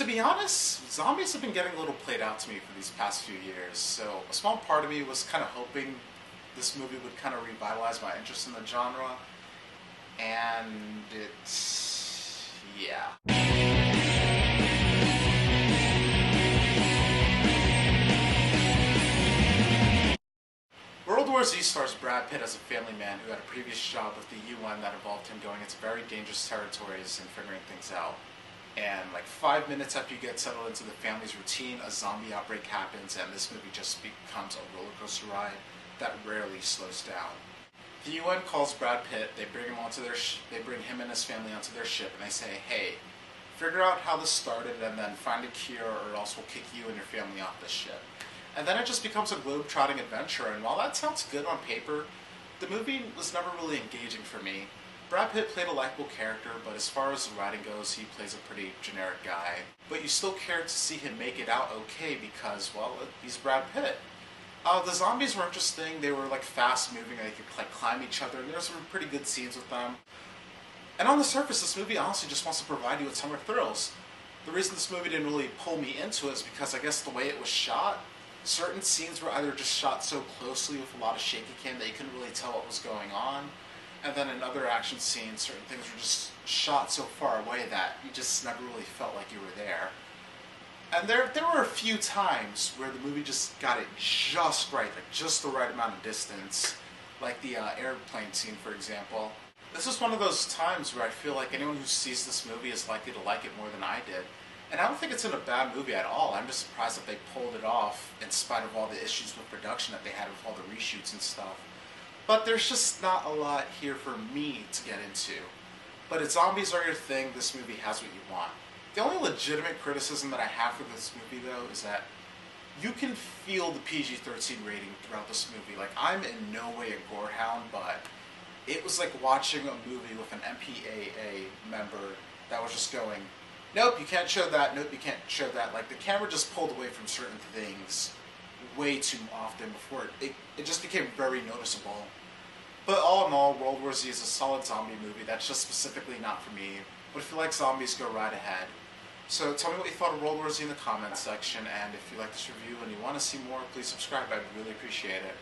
To be honest, zombies have been getting a little played out to me for these past few years, so a small part of me was kind of hoping this movie would kind of revitalize my interest in the genre, and yeah. World War Z stars Brad Pitt as a family man who had a previous job with the UN that involved him going into very dangerous territories and figuring things out. And like 5 minutes after you get settled into the family's routine, a zombie outbreak happens, and this movie just becomes a roller coaster ride that rarely slows down. The UN calls Brad Pitt. They bring him and his family onto their ship, and they say, "Hey, figure out how this started, and then find a cure, or else we'll kick you and your family off this ship." And then it just becomes a globe-trotting adventure. And while that sounds good on paper, the movie was never really engaging for me. Brad Pitt played a likable character, but as far as the writing goes, he plays a pretty generic guy. But you still cared to see him make it out okay because, well, he's Brad Pitt. The zombies were interesting. They were like fast-moving. They could like climb each other, and there were some pretty good scenes with them. And on the surface, this movie honestly just wants to provide you with summer thrills. The reason this movie didn't really pull me into it is because I guess the way it was shot, certain scenes were either just shot so closely with a lot of shaky cam that you couldn't really tell what was going on. And then in other action scenes, certain things were just shot so far away that you just never really felt like you were there. And there were a few times where the movie just got it just right, like just the right amount of distance. Like the airplane scene, for example. This is one of those times where I feel like anyone who sees this movie is likely to like it more than I did. And I don't think it's in a bad movie at all. I'm just surprised that they pulled it off in spite of all the issues with production that they had with all the reshoots and stuff. But there's just not a lot here for me to get into. But if zombies are your thing, this movie has what you want. The only legitimate criticism that I have for this movie, though, is that you can feel the PG-13 rating throughout this movie. Like, I'm in no way a gorehound, but it was like watching a movie with an MPAA member that was just going, "Nope, you can't show that, nope, you can't show that." Like, the camera just pulled away from certain things way too often before it just became very noticeable. But all in all, World War Z is a solid zombie movie that's just specifically not for me. But if you like zombies, go right ahead. So tell me what you thought of World War Z in the comments section, and if you like this review and you want to see more, please subscribe. I'd really appreciate it.